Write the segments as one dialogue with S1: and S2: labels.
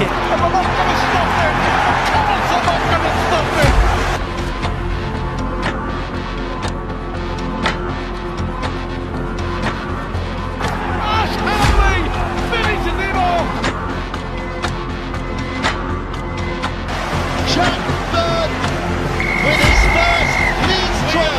S1: it.
S2: And we're not going to stop it! Also not going to stop it! Ash Hanley finishes it off!
S3: Jack Bird with his first Leeds try.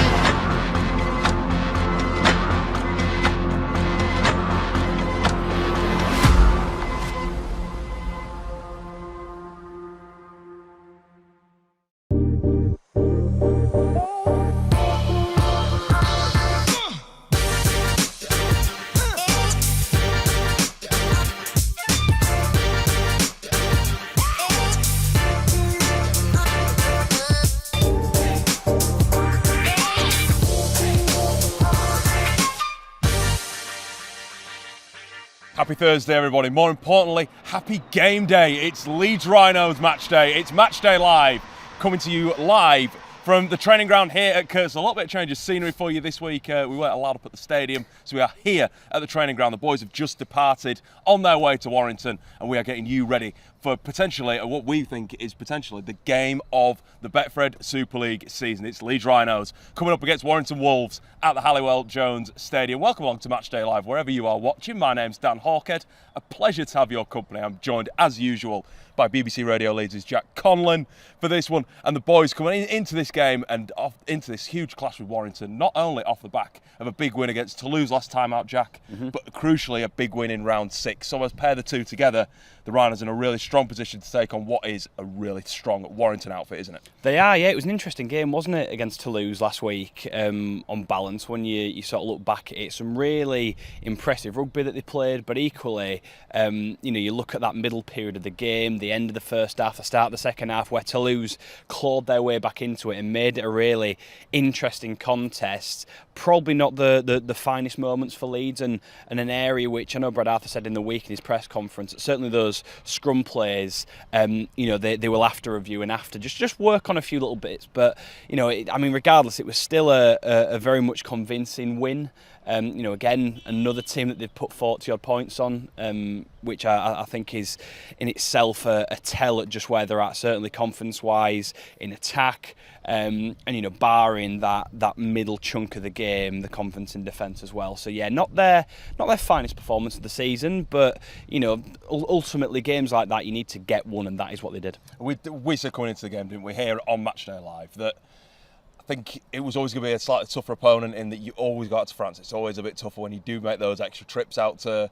S4: Happy Thursday, everybody. More importantly, happy game day. It's Leeds Rhinos match day. It's match day live, coming to you live from the training ground here at Kirsten. A little bit of change of scenery for you this week. We weren't allowed up at the stadium, so we are here at the training ground. The boys have just departed on their way to Warrington, and we are getting you ready for potentially what we think is potentially the game of the Betfred Super League season. It's Leeds Rhinos coming up against Warrington Wolves at the Halliwell Jones Stadium. Welcome along to Matchday Live, wherever you are watching. My name's Dan Hawkhead. A pleasure to have your company. I'm joined, as usual, by BBC Radio Leeds' Jack Conlon for this one. And the boys coming into this game and off into this huge clash with Warrington, not only off the back of a big win against Toulouse last time out, Jack, but crucially a big win in round 6. So as pair the two together, the Rhinos are in a really strong position to take on what is a really strong Warrington outfit, isn't it?
S1: They are, yeah. It was an interesting game, wasn't it, against Toulouse last week, on balance, when you sort of look back at it. Some really impressive rugby that they played, but equally, you look at that middle period of the game, the end of the first half, the start of the second half, where Toulouse clawed their way back into it and made it a really interesting contest. Probably not the finest moments for Leeds, and an area which I know Brad Arthur said in the week in his press conference, certainly those scrum plays, they will after review and after just work on a few little bits. But regardless, it was still a very much convincing win. Again, another team that they've put 40 odd points on, which I think is in itself a tell at just where they're at, certainly confidence wise in attack, and barring that middle chunk of the game, the confidence in defence as well. So yeah, not their finest performance of the season, but ultimately games like that you need to get one, and that is what they did.
S4: We said coming into the game, didn't we, here on Matchday Live, that I think it was always going to be a slightly tougher opponent in that you always got to France. It's always a bit tougher when you do make those extra trips out to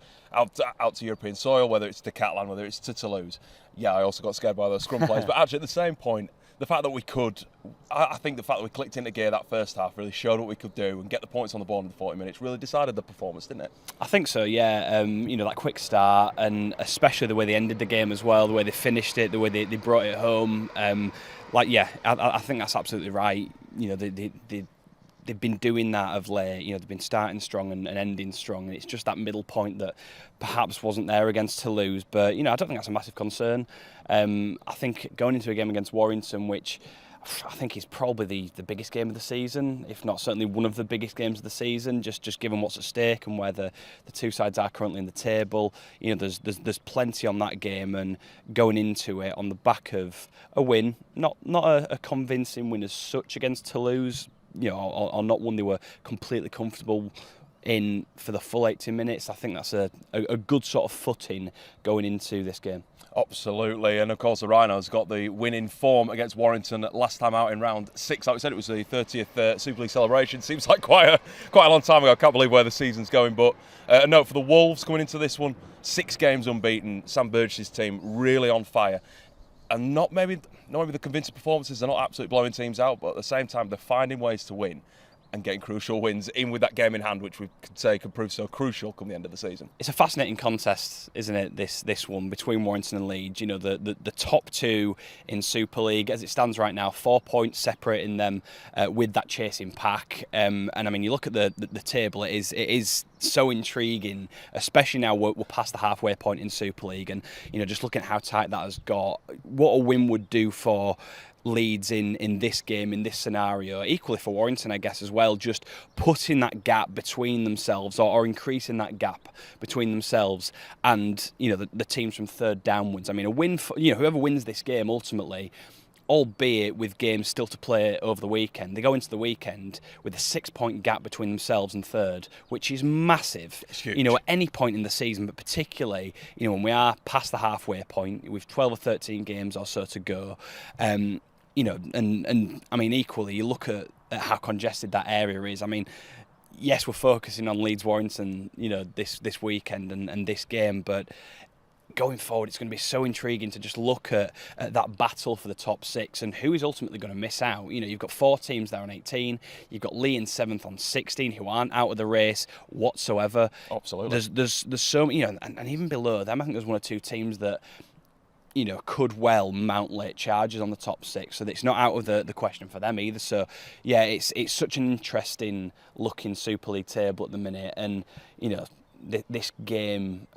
S4: European soil, whether it's to Conlon, whether it's to Toulouse. Yeah, I also got scared by those scrum plays, but actually at the same point, the fact that we clicked into gear that first half really showed what we could do, and get the points on the board in the 40 minutes really decided the performance, didn't it? I
S1: think so, yeah. That quick start, and especially the way they ended the game as well, the way they finished it, the way they brought it home. I think that's absolutely right. They've been doing that of late. They've been starting strong and ending strong, and it's just that middle point that perhaps wasn't there against Toulouse. But I don't think that's a massive concern. I think going into a game against Warrington, which I think is probably the biggest game of the season, if not certainly one of the biggest games of the season, just given what's at stake and where the two sides are currently in the table. There's plenty on that game, and going into it on the back of a win, not a convincing win as such against Toulouse, or not one they were completely comfortable in for the full 80 minutes. I think that's a good sort of footing going into this game.
S4: Absolutely, and of course the Rhinos got the win in form against Warrington last time out in round 6. Like we said, it was the 30th Super League celebration. Seems like quite a long time ago. I can't believe where the season's going. But a note for the Wolves coming into this one: 6 games unbeaten. Sam Burgess's team really on fire, and not maybe the convincing performances. They're not absolutely blowing teams out, but at the same time they're finding ways to win and getting crucial wins in with that game in hand, which we could say could prove so crucial come the end of the season.
S1: It's a fascinating contest, isn't it, this one, between Warrington and Leeds. The top two in Super League, as it stands right now, 4 points separating them with that chasing pack. And you look at the table, it is so intriguing, especially now we're past the halfway point in Super League, and just looking at how tight that has got, what a win would do for Leeds in this game, in this scenario, equally for Warrington, I guess, as well, just putting that gap between themselves or increasing that gap between themselves and, the teams from third downwards. I mean, a win for, whoever wins this game ultimately, albeit with games still to play over the weekend, they go into the weekend with a 6-point gap between themselves and third, which is massive.
S4: It's huge.
S1: At any point in the season, but particularly, when we are past the halfway point, with 12 or 13 games or so to go, and I mean, equally, you look at how congested that area is. I mean, yes, we're focusing on Leeds Warrington, this weekend and this game, but going forward, it's going to be so intriguing to just look at that battle for the top 6 and who is ultimately going to miss out. You've got 4 teams there on 18. You've got Lee in 7th on 16 who aren't out of the race whatsoever.
S4: Absolutely.
S1: There's so many, and even below them, I think there's 1 or 2 teams that could well mount late charges on the top 6, so it's not out of the question for them either. So, yeah, it's such an interesting looking Super League table at the minute, and this game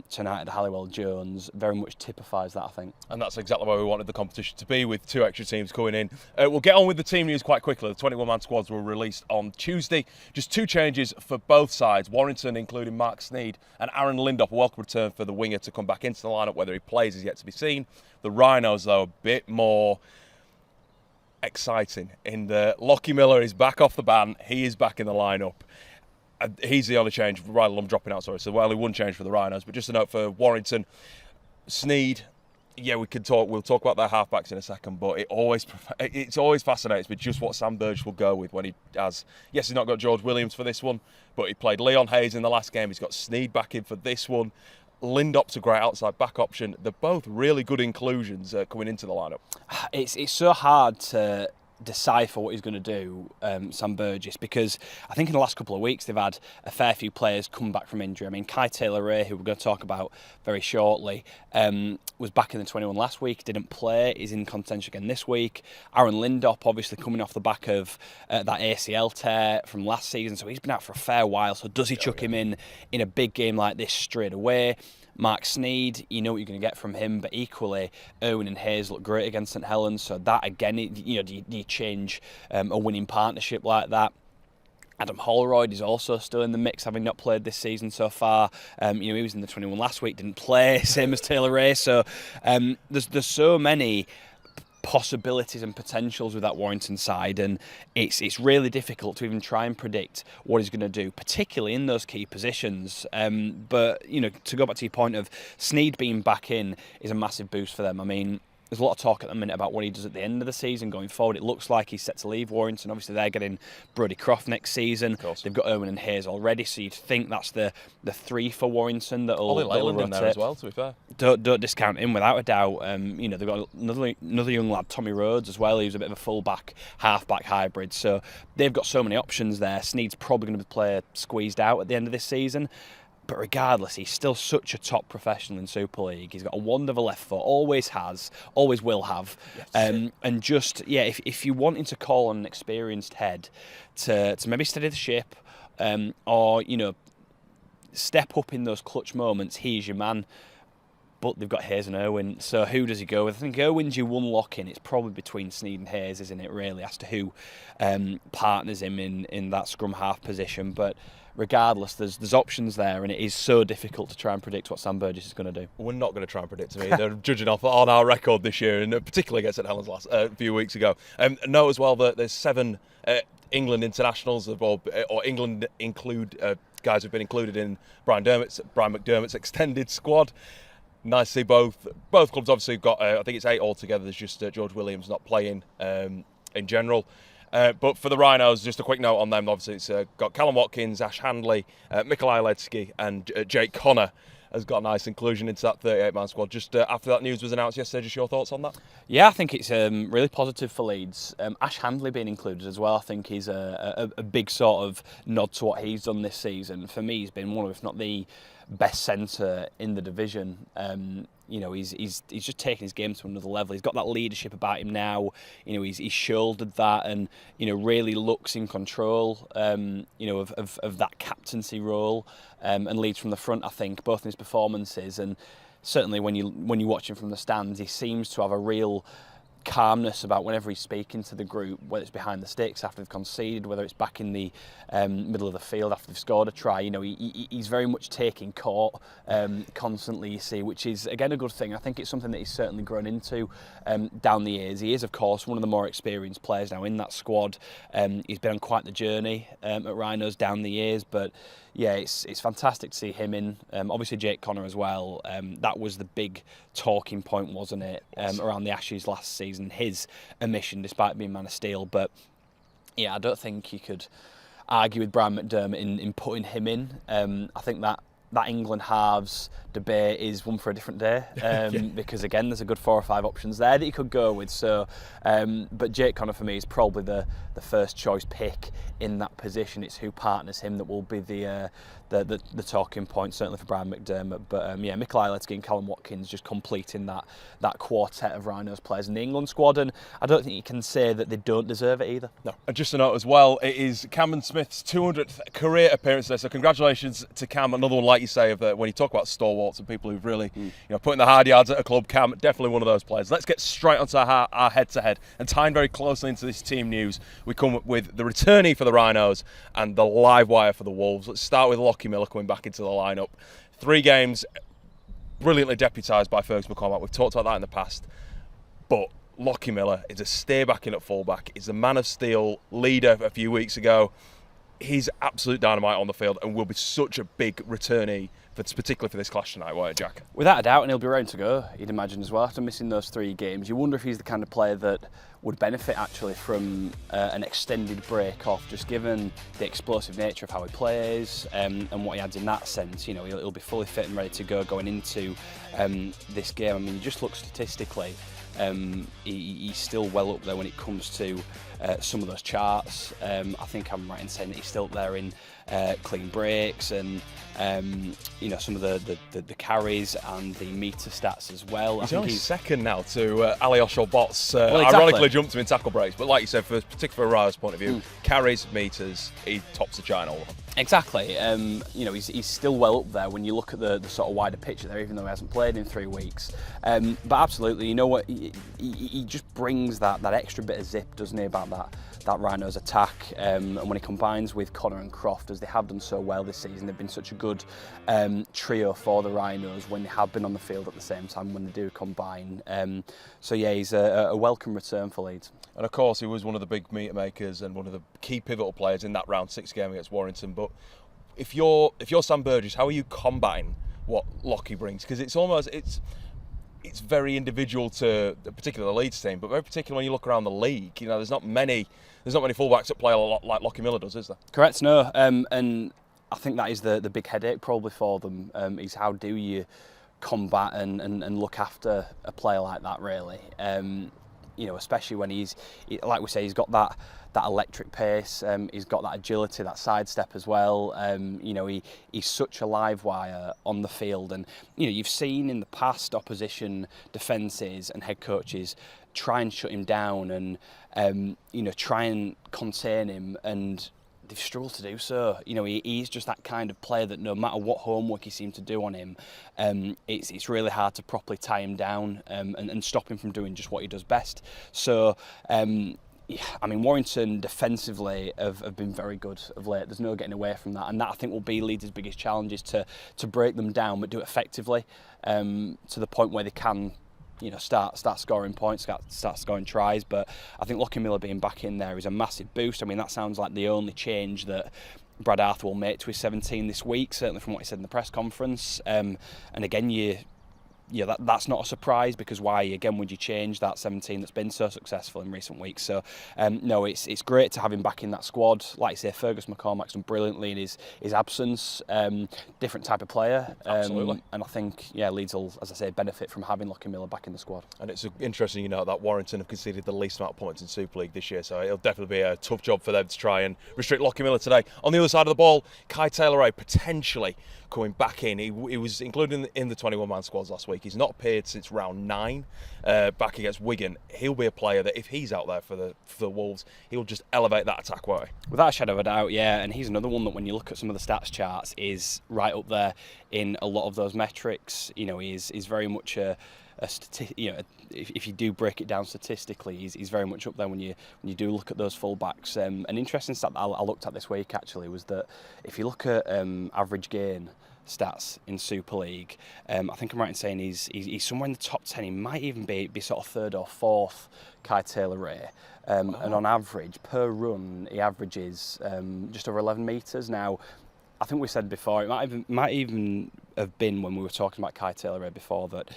S1: tonight at the Halliwell Jones very much typifies that, I think.
S4: And that's exactly where we wanted the competition to be, with 2 extra teams coming in. We'll get on with the team news quite quickly. The 21-man squads were released on Tuesday. Just 2 changes for both sides. Warrington, including Mark Sneed and Aaron Lindop, a welcome return for the winger to come back into the lineup. Whether he plays is yet to be seen. The Rhinos, though, a bit more exciting in the Lockie Miller is back off the ban. He is back in the lineup. He's the only change. Riley Lum dropping out, sorry. So, well, he wouldn't change for the Rhinos. But just a note for Warrington, Sneed. Yeah, we'll talk about their halfbacks in a second. But it's always fascinates me just what Sam Burgess will go with when he has. Yes, he's not got George Williams for this one, but he played Leon Hayes in the last game. He's got Sneed back in for this one. Lindop's a great outside back option. They're both really good inclusions coming into the lineup.
S1: It's so hard to decipher what he's going to do, Sam Burgess, because I think in the last couple of weeks they've had a fair few players come back from injury. I mean, Kai Taylor-Ray, who we're going to talk about very shortly, was back in the 21 last week, didn't play, is in contention again this week. Aaron Lindop, obviously coming off the back of that ACL tear from last season, so he's been out for a fair while. So does he chuck him in a big game like this straight away? Mark Sneed, you know what you're going to get from him, but equally, Irwin and Hayes look great against St Helens, so that again, do you change a winning partnership like that? Adam Holroyd is also still in the mix, having not played this season so far. He was in the 21 last week, didn't play, same as Taylor-Ray, so there's so many possibilities and potentials with that Warrington side, and it's really difficult to even try and predict what he's going to do, particularly in those key positions. But to go back to your point of Sneed being back in is a massive boost for them. I mean, there's a lot of talk at the minute about what he does at the end of the season going forward. It looks like he's set to leave Warrington. Obviously, they're getting Brodie Croft next season. They've got Irwin and Hayes already, so you'd think that's the 3 for Warrington that'll
S4: Leyland
S1: rotate.
S4: in there as well, to be fair.
S1: Don't discount him, without a doubt. They've got another young lad, Tommy Rhodes, as well. He's a bit of a full-back, half-back hybrid. So they've got so many options there. Sneed's probably going to play squeezed out at the end of this season. But regardless, he's still such a top professional in Super League. He's got a wand of a left foot, always has, always will have. Yes. And just, if you're wanting to call on an experienced head to maybe steady the ship, or, step up in those clutch moments, he's your man. But they've got Hayes and Irwin, so who does he go with? I think Irwin's your one lock-in. It's probably between Sneed and Hayes, isn't it, really, as to who partners him in that scrum half position. But regardless, there's options there, and it is so difficult to try and predict what Sam Burgess is going to do.
S4: We're not going to try and predict it. They're judging off on our record this year, and particularly against St Helens last few weeks ago. Note as well that there's 7 England internationals, or England include guys who've been included in Brian McDermott's extended squad. Nice to see both clubs obviously got, I think it's 8 altogether. There's just George Williams not playing in general. But for the Rhinos, just a quick note on them. Obviously, it's got Callum Watkins, Ash Handley, Mikolaj Ledsky, and Jake Connor has got a nice inclusion into that 38-man squad. Just after that news was announced yesterday, just your thoughts on that?
S1: Yeah, I think it's really positive for Leeds. Ash Handley being included as well, I think he's a big sort of nod to what he's done this season. For me, he's been one of, if not the best centre in the division. He's just taken his game to another level. He's got that leadership about him now. He's shouldered that, and really looks in control. Of that captaincy role, and leads from the front. I think both in his performances, and certainly when you watch him from the stands, he seems to have a real calmness about whenever he's speaking to the group, whether it's behind the sticks after they've conceded, whether it's back in the middle of the field after they've scored a try. You know, he's very much taking court constantly, you see, which is, again, a good thing. I think it's something that he's certainly grown into down the years. He is, of course, one of the more experienced players now in that squad. He's been on quite the journey at Rhinos down the years, but yeah, it's fantastic to see him in. Obviously, Jake Connor as well. That was the big talking point, wasn't it, around the Ashes last season, his omission despite being man of steel. But yeah, I don't think you could argue with Brian McDermott in putting him in. I think that England halves debate is one for a different day, because again, there's a good 4 or 5 options there that you could go with. So, but Jake Connor for me is probably the first choice pick in that position. It's who partners him that will be the talking point, certainly for Brian McDermott. But yeah, Mikel Ailetsky and Callum Watkins just completing that quartet of Rhinos players in the England squad, and I don't think you can say that they don't deserve it either.
S4: No, and just a note as well, it is Cameron Smith's 200th career appearance there, so congratulations to Cam. Another one, like you say, of when you talk about stalwarts and people who've really putting the hard yards at a club, Cam, definitely one of those players. Let's get straight onto our head-to-head, and tying very closely into this team news, we come with the returnee for the Rhinos and the live wire for the Wolves. Let's start with Lockie Miller coming back into the lineup. 3 games, brilliantly deputised by Fergus McCormack. We've talked about that in the past, but Lockie Miller is a stay back in at fullback. He's the man of steel leader a few weeks ago. He's absolute dynamite on the field and will be such a big returnee, particularly for this clash tonight, won't it, Jack?
S1: Without a doubt, and he'll be round to go, you'd imagine as well, after missing those 3 games. You wonder if he's the kind of player that would benefit actually from an extended break off, just given the explosive nature of how he plays and what he adds in that sense. You know, he'll be fully fit and ready to go going into this game. I mean, you just look statistically, he's still well up there when it comes to some of those charts. I think I'm right in saying that he's still up there in clean breaks and some of the carries and the meter stats as well.
S4: He's only second now to Ali Oshel-Bott's
S1: exactly.
S4: ironically jumped him in tackle breaks, but like you said, particularly from Raya's point of view, carries, meters, he tops the chine all of them.
S1: Exactly. He's still well up there when you look at the sort of wider picture there, even though he hasn't played in 3 weeks. But absolutely, you know what, he just brings that extra bit of zip, doesn't he, about that Rhinos attack, and when he combines with Connor and Croft, as they have done so well this season, they've been such a good trio for the Rhinos when they have been on the field at the same time when they do combine. So yeah, he's a welcome return for Leeds.
S4: And of course, he was one of the big meter makers and one of the key pivotal players in that round 6 game against Warrington. But if you're Sam Burgess, how are you combating what Lockie brings? Because it's very individual to particularly the Leeds team, but very particular when you look around the league. You know, there's not many fullbacks that play a lot like Lockie Miller does, is there?
S1: Correct, no. And I think that is the big headache probably for them, is how do you combat and look after a player like that, really. Especially when he's, like we say, he's got that electric pace, he's got that agility, that sidestep as well. He's such a live wire on the field, and you've seen in the past opposition defences and head coaches try and shut him down and try and contain him, and they've struggled to do so. He's just that kind of player that no matter what homework you seem to do on him, it's really hard to properly tie him down and stop him from doing just what he does best. So, Warrington defensively have been very good of late. There's no getting away from that, and that I think will be Leeds' biggest challenge, is to break them down, but do it effectively, to the point where they can start scoring points, start scoring tries. But I think Lockie Miller being back in there is a massive boost. I mean, that sounds like the only change that Brad Arthur will make to his 17 this week, certainly from what he said in the press conference. And again, that's not a surprise, because why again would you change that 17 that's been so successful in recent weeks? So no, it's great to have him back in that squad. Like I say, Fergus McCormack's done brilliantly in his absence. Different type of player.
S4: Absolutely.
S1: And I think Leeds will, as I say, benefit from having Lockie Miller back in the squad.
S4: And it's interesting, that Warrington have conceded the least amount of points in Super League this year, so it'll definitely be a tough job for them to try and restrict Lockie Miller today. On the other side of the ball, Kai Taylor potentially coming back in. He was included in the 21-man squads last week. week. He's not appeared since round 9 back against Wigan. He'll be a player that if he's out there for the Wolves, he'll just elevate that attack, won't he?
S1: Without a shadow of a doubt, yeah. And he's another one that when you look at some of the stats charts is right up there in a lot of those metrics. He's very much if you do break it down statistically, he's very much up there when you do look at those fullbacks. An interesting stat that I looked at this week actually was that if you look at average gain stats in Super League, I think I'm right in saying he's somewhere in the top 10. He might even be sort of third or fourth Kai Taylor-Ray. And on average, per run, he averages just over 11 metres. Now, I think we said before, it might even have been when we were talking about Kai Taylor-Ray before, that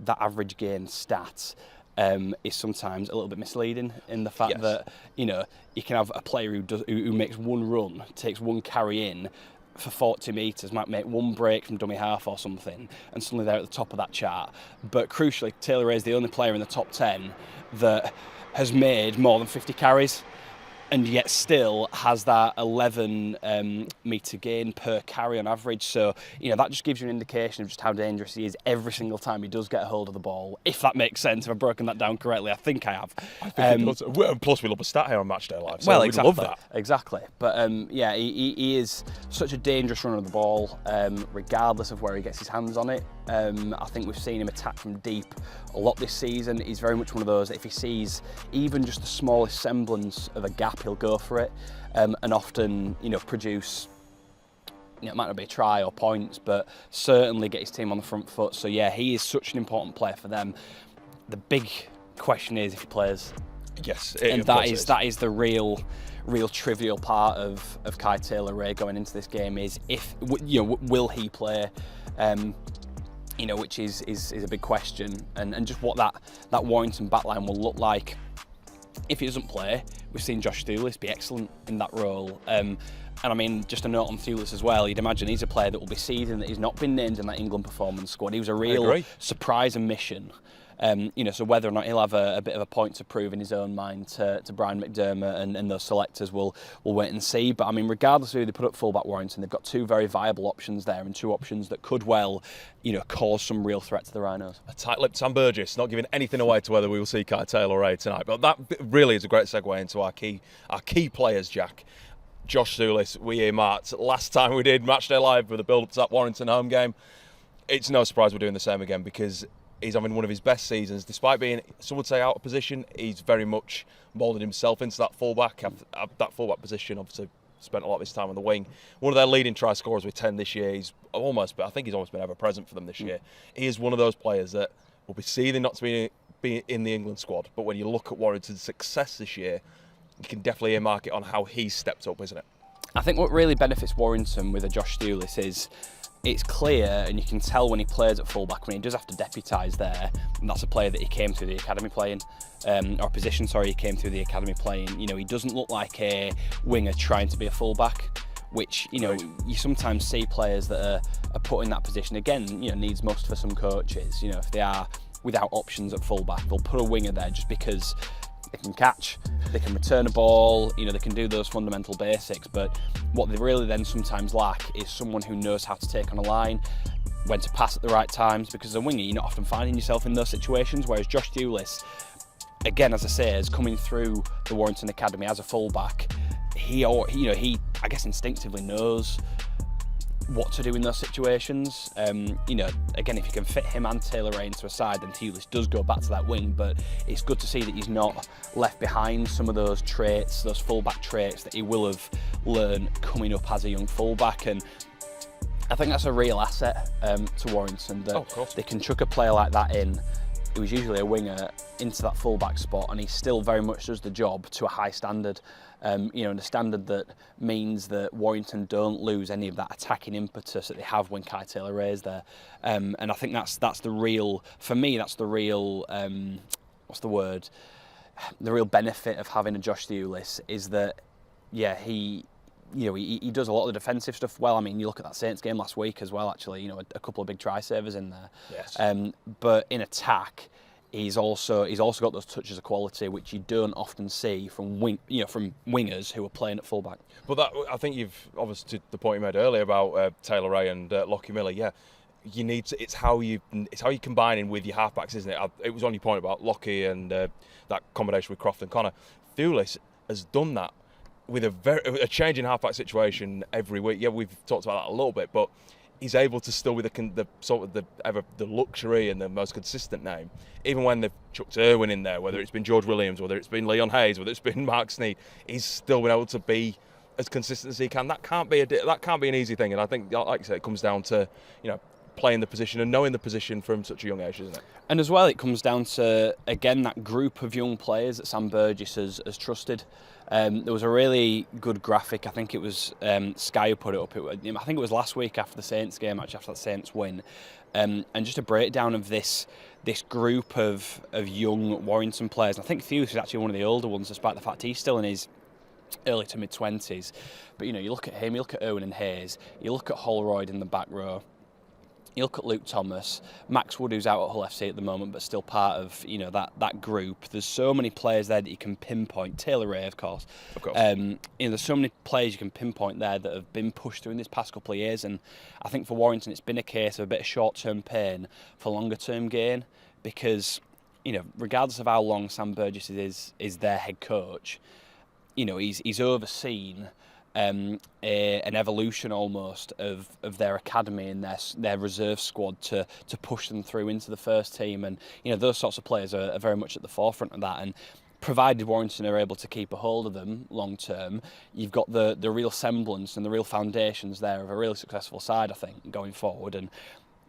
S1: that average gain stat is sometimes a little bit misleading in the fact that you can have a player who makes one run, takes one carry in for 40 metres, might make one break from dummy half or something, and suddenly they're at the top of that chart. But crucially, Taylor-Ray is the only player in the top 10 that has made more than 50 carries, and yet still has that 11 metre gain per carry on average. So, that just gives you an indication of just how dangerous he is every single time he does get a hold of the ball, if that makes sense. If I've broken that down correctly, I think I have.
S4: I think it does. Plus, we love a stat here on Matchday Live, so
S1: exactly,
S4: love that.
S1: Exactly. But, he is such a dangerous runner of the ball, regardless of where he gets his hands on it. I think we've seen him attack from deep a lot this season. He's very much one of those that if he sees even just the smallest semblance of a gap, he'll go for it, and often, produce, it might not be a try or points, but certainly get his team on the front foot. So yeah, he is such an important player for them. The big question is if he plays.
S4: Yes,
S1: and that is the real trivial part of Kai Taylor-Ray going into this game is will he play? Which is a big question, and just what that Warrington backline will look like if he doesn't play. We've seen Josh Thulis be excellent in that role. And I mean, just a note on Thulis as well, you'd imagine he's a player that will be seething that he's not been named in that England performance squad. He was a real surprise and mission. So whether or not he'll have a bit of a point to prove in his own mind to Brian McDermott and those selectors, we'll wait and see. But I mean, regardless of who they put up fullback Warrington, they've got two very viable options there, and two options that could well, cause some real threat to the Rhinos.
S4: A tight-lipped Sam Burgess, not giving anything away to whether we will see Kai Taylor-Ray tonight. But that really is a great segue into our key players, Jack. Josh Thulis, we earmarked last time we did Matchday Live with the build-up to that Warrington home game. It's no surprise we're doing the same again because he's having one of his best seasons. Despite being, some would say, out of position, he's very much moulded himself into that fullback. That fullback position, obviously, spent a lot of his time on the wing. One of their leading try scorers with 10 this year. I think he's almost been ever present for them this year. He is one of those players that will be seething not to be in the England squad. But when you look at Warrington's success this year, you can definitely earmark it on how he's stepped up, isn't it?
S1: I think what really benefits Warrington with a Josh Thulis is it's clear, and you can tell when he plays at fullback, when he does have to deputise there, and that's a player that he came through the academy playing, or position, sorry, he came through the academy playing. He doesn't look like a winger trying to be a fullback, which, you sometimes see players that are put in that position. Again, needs must for some coaches. If they are without options at fullback, they'll put a winger there just because they can catch, they can return a ball, they can do those fundamental basics. But what they really then sometimes lack is someone who knows how to take on a line, when to pass at the right times, because as a winger, you're not often finding yourself in those situations. Whereas Josh Thulis, again, as I say, is coming through the Warrington Academy as a fullback. He I guess instinctively knows what to do in those situations. Again, if you can fit him and Taylor-Ray into a side, then Thulis does go back to that wing, but it's good to see that he's not left behind some of those traits, those fullback traits that he will have learned coming up as a young fullback. And I think that's a real asset to Warrington, that they can chuck a player like that in, who was usually a winger, into that fullback spot, and he still very much does the job to a high standard. And a standard that means that Warrington don't lose any of that attacking impetus that they have when Kai Taylor-Ray is there. And I think that's the real, for me, that's the real, what's the word? The real benefit of having a Josh Thulis is that, he does a lot of the defensive stuff well. I mean, you look at that Saints game last week as well, actually, a couple of big try savers in there.
S4: Yes.
S1: But in attack, he's also got those touches of quality which you don't often see from from wingers who are playing at fullback.
S4: But I think you've obviously, to the point you made earlier about Taylor-Ray and Lockie Miller. Yeah, you need to. It's how you combine in with your halfbacks, isn't it? It was on your point about Lockie and that combination with Croft and Connor. Thulis has done that with a change in halfback situation every week. Yeah, we've talked about that a little bit, but he's able to still with the luxury and the most consistent name, even when they've chucked Irwin in there, whether it's been George Williams, whether it's been Leon Hayes, whether it's been Mark Sneed, he's still been able to be as consistent as he can. That can't be an easy thing, and I think, like you say, it comes down to playing the position and knowing the position from such a young age, isn't it?
S1: And as well, it comes down to, again, that group of young players that Sam Burgess has trusted. There was a really good graphic, I think it was Sky who put it up, I think it was last week after the Saints game, actually after the Saints win, and just a breakdown of this group of young Warrington players. And I think Theus is actually one of the older ones, despite the fact he's still in his early to mid-20s. But you look at him, you look at Irwin and Hayes, you look at Holroyd in the back row, you look at Luke Thomas, Max Wood, who's out at Hull FC at the moment, but still part of that group. There's so many players there that you can pinpoint. Taylor Ray, of course. There's so many players you can pinpoint there that have been pushed through in this past couple of years, and I think for Warrington it's been a case of a bit of short-term pain for longer-term gain, because regardless of how long Sam Burgess is their head coach, he's overseen an evolution almost of their academy and their reserve squad to push them through into the first team, and those sorts of players are very much at the forefront of that. And provided Warrington are able to keep a hold of them long term, you've got the real semblance and the real foundations there of a really successful side, I think, going forward. And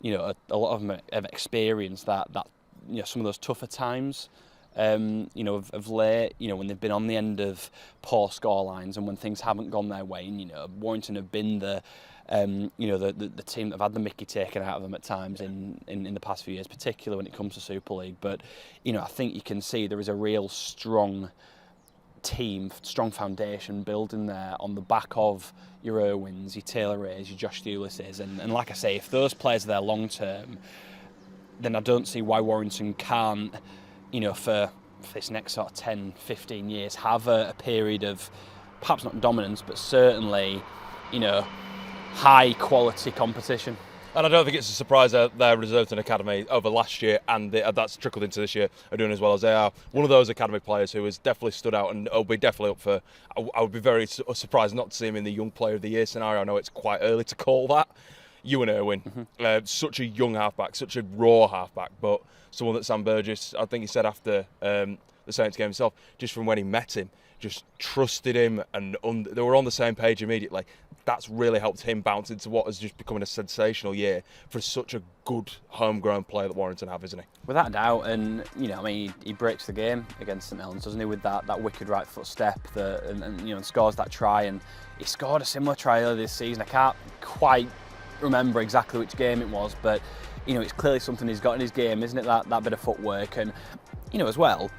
S1: a lot of them have experienced that some of those tougher times. Of late, when they've been on the end of poor scorelines and when things haven't gone their way, and Warrington have been the team that have had the mickey taken out of them at times in the past few years, particularly when it comes to Super League. But I think you can see there is a real strong team, strong foundation building there on the back of your Irwins, your Taylor Rays, your Josh Thulises, and like I say, if those players are there long term, then I don't see why Warrington can't, for this next sort of 10, 15 years, have a period of perhaps not dominance, but certainly, high quality competition.
S4: And I don't think it's a surprise that their reserves and academy over last year, and that's trickled into this year, are doing as well as they are. One of those academy players who has definitely stood out and will be definitely up for, I would be very surprised not to see him in the Young Player of the Year scenario. I know it's quite early to call that. Ewan Irwin, such a young halfback, such a raw halfback, but someone that Sam Burgess, I think he said after the Saints game himself, just from when he met him, just trusted him, and they were on the same page immediately. That's really helped him bounce into what has just become a sensational year for such a good homegrown player that Warrington have, isn't he?
S1: Without a doubt, and he breaks the game against St Helens, doesn't he, with that wicked right foot step and scores that try, and he scored a similar try earlier this season. I can't quite remember exactly which game it was, but it's clearly something he's got in his game, isn't it? That bit of footwork, and as well,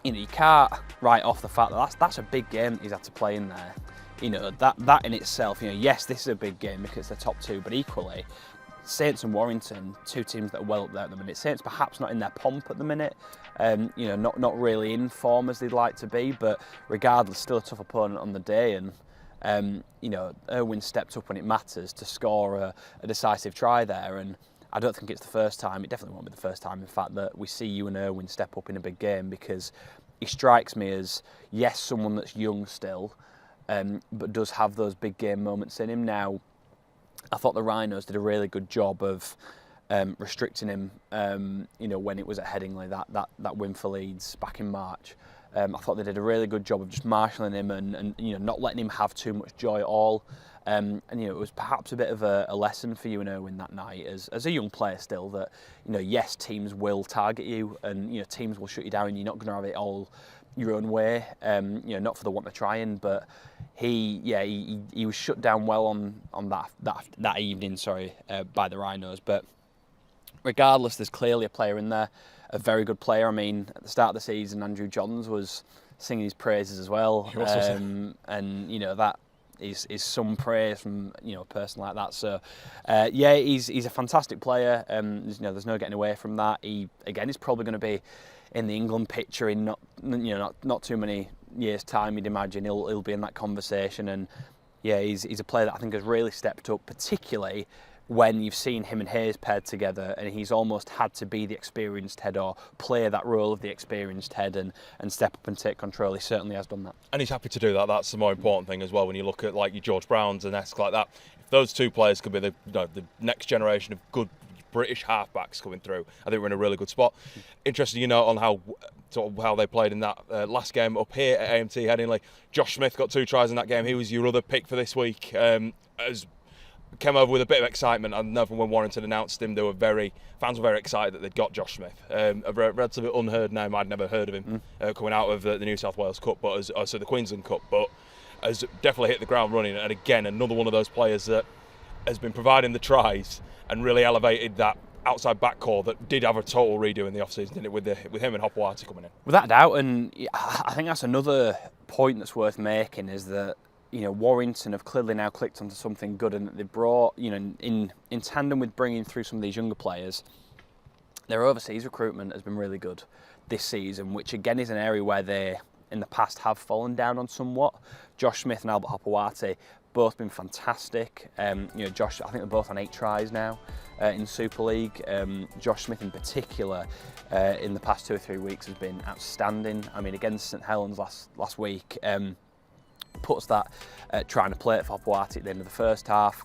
S1: you can't write off the fact that that's a big game he's had to play in there. That in itself, yes, this is a big game because they're top two, but equally, Saints and Warrington, two teams that are well up there at the minute. Saints perhaps not in their pomp at the minute, not really in form as they'd like to be, but regardless, still a tough opponent on the day. And Irwin stepped up when it matters to score a decisive try there, and I don't think it's the first time, it definitely won't be the first time, in fact, that we see Ewan Irwin step up in a big game, because he strikes me as, yes, someone that's young still, but does have those big game moments in him. Now, I thought the Rhinos did a really good job of restricting him, when it was at Headingley, that win for Leeds back in March. I thought they did a really good job of just marshalling him and not letting him have too much joy at all. It was perhaps a bit of a lesson for Ewan Irwin that night as a young player still, that yes, teams will target you and teams will shut you down and you're not going to have it all your own way, not for the want of trying, but he was shut down well on that evening, by the Rhinos. But regardless, there's clearly a player in there, a very good player. I mean, at the start of the season, Andrew Johns was singing his praises as well, and that is some praise from a person like that. So he's a fantastic player. There's no getting away from that. He again is probably going to be in the England picture in not too many years' time. You'd imagine he'll be in that conversation. And he's a player that I think has really stepped up, particularly when you've seen him and Hayes paired together, and he's almost had to be the experienced head or play that role of the experienced head and step up and take control. He certainly has done that.
S4: And he's happy to do that. That's the more important thing as well. When you look at like your George Browns and esque like that, if those two players could be the next generation of good British halfbacks coming through, I think we're in a really good spot. Interesting, on how they played in that last game up here at AMT Headingley. Josh Smith got 2 tries in that game. He was your other pick for this week. Came over with a bit of excitement. I know from when Warrington announced him, fans were very excited that they'd got Josh Smith, a relatively unheard name. I'd never heard of him coming out of the New South Wales Cup, but the Queensland Cup, but has definitely hit the ground running. And again, another one of those players that has been providing the tries and really elevated that outside back core that did have a total redo in the off-season, didn't it, with him and Hopewati coming in.
S1: Without doubt, and I think that's another point that's worth making, is that Warrington have clearly now clicked onto something good, and they've brought, in tandem with bringing through some of these younger players, their overseas recruitment has been really good this season, which again is an area where they, in the past, have fallen down on somewhat. Josh Smith and Albert Hopewati both been fantastic. Josh, I think they're both on 8 tries now in Super League. Josh Smith in particular, in the past 2 or 3 weeks, has been outstanding. I mean, against St Helens last week, puts that trying to play it for Hopewati at the end of the first half,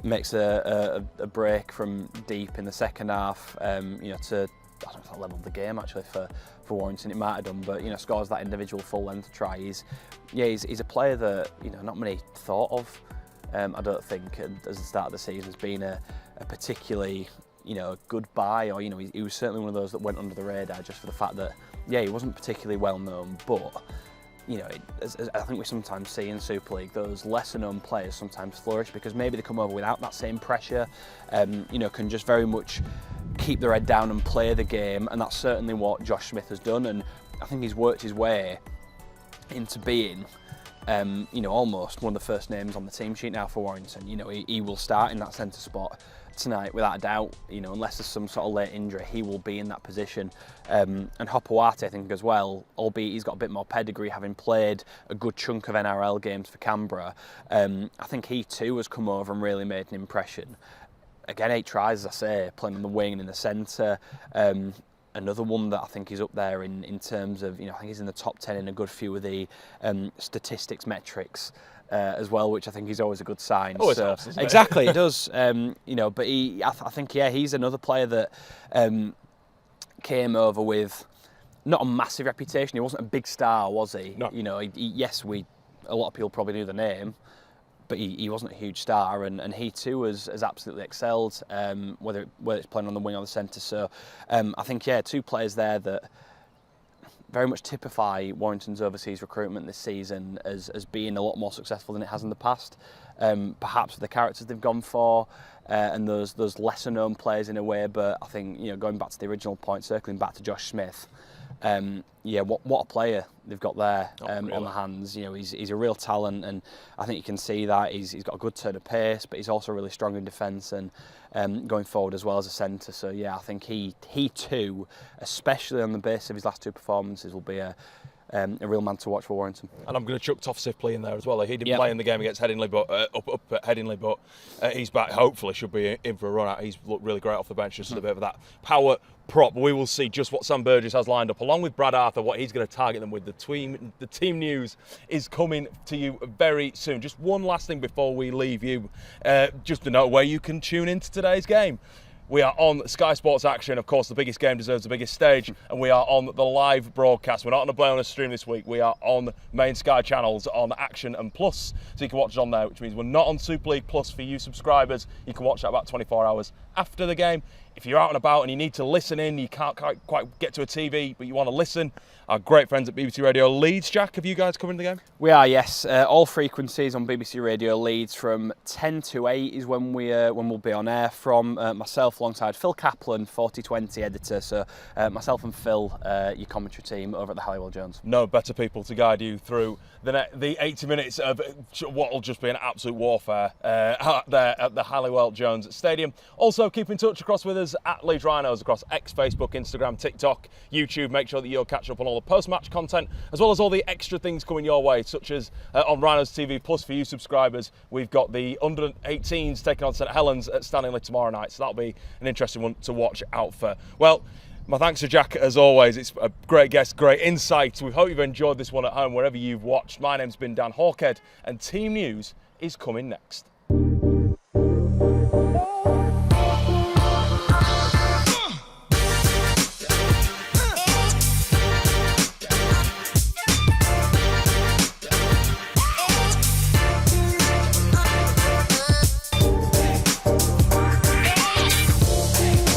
S1: makes a break from deep in the second half, to, I don't know if that levelled the game actually for Warrington, it might have done, but scores that individual full length try. He's a player that not many thought of. I don't think at the start of the season has been a particularly good buy, or he was certainly one of those that went under the radar just for the fact that he wasn't particularly well known, but as I think we sometimes see in Super League, those lesser known players sometimes flourish because maybe they come over without that same pressure, can just very much keep their head down and play the game, and that's certainly what Josh Smith has done, and I think he's worked his way into being almost one of the first names on the team sheet now for Warrington. He will start in that centre spot tonight without a doubt, unless there's some sort of late injury, he will be in that position. And Hopewati, I think, as well, albeit he's got a bit more pedigree, having played a good chunk of NRL games for Canberra, I think he too has come over and really made an impression. Again, 8 tries, as I say, playing on the wing and in the centre. Another one that I think is up there in terms of, I think he's in the top 10 in a good few of the statistics metrics as well, which I think is always a good sign.
S4: Always helps, doesn't it?
S1: Exactly, it does. But I think he's another player that came over with not a massive reputation. He wasn't a big star, was he?
S4: No.
S1: A lot of people probably knew the name, but he wasn't a huge star, and he too has absolutely excelled, whether it's playing on the wing or the centre. So I think, 2 players there that very much typify Warrington's overseas recruitment this season as being a lot more successful than it has in the past. Perhaps with the characters they've gone for, and those lesser known players in a way, but I think, going back to the original point, circling back to Josh Smith, what a player they've got there really on the hands. He's a real talent, and I think you can see that he's got a good turn of pace, but he's also really strong in defence and going forward as well as a centre. So I think he too, especially on the basis of his last 2 performances, will be a real man to watch for Warrington.
S4: And I'm going to chuck Toff Sipley in there as well. He didn't play in the game against Headingley, but up at Headingley, but he's back. Hopefully, should be in for a run out. He's looked really great off the bench, just a bit of that power prop. We will see just what Sam Burgess has lined up, along with Brad Arthur, what he's going to target them with. The team news is coming to you very soon. Just one last thing before we leave you, just to note where you can tune into today's game. We are on Sky Sports Action. Of course, the biggest game deserves the biggest stage, and we are on the live broadcast. We're not on a Play On Us stream this week. We are on main Sky channels on Action and Plus, so you can watch it on there, which means we're not on Super League Plus for you subscribers. You can watch that about 24 hours after the game. If you're out and about and you need to listen in, you can't quite get to a TV, but you want to listen, our great friends at BBC Radio Leeds. Jack, have you guys covered the game?
S1: We are, yes. All frequencies on BBC Radio Leeds from 10 to 8 is when we'll be on air from. Myself alongside Phil Kaplan, 4020 editor. So myself and Phil, your commentary team over at the Halliwell Jones.
S4: No better people to guide you through the 80 minutes of what will just be an absolute warfare there at the Halliwell Jones Stadium. Also, also keep in touch across with us at Leeds Rhinos across X, Facebook, Instagram, TikTok, YouTube. Make sure that you'll catch up on all the post-match content, as well as all the extra things coming your way, such as on Rhinos TV Plus for you subscribers. We've got the under-18s taking on St Helens at Stanley tomorrow night, so that'll be an interesting one to watch out for. Well, my thanks to Jack as always. It's a great guest, great insight. We hope you've enjoyed this one at home, wherever you've watched. My name's been Dan Hawkhead, and team news is coming next.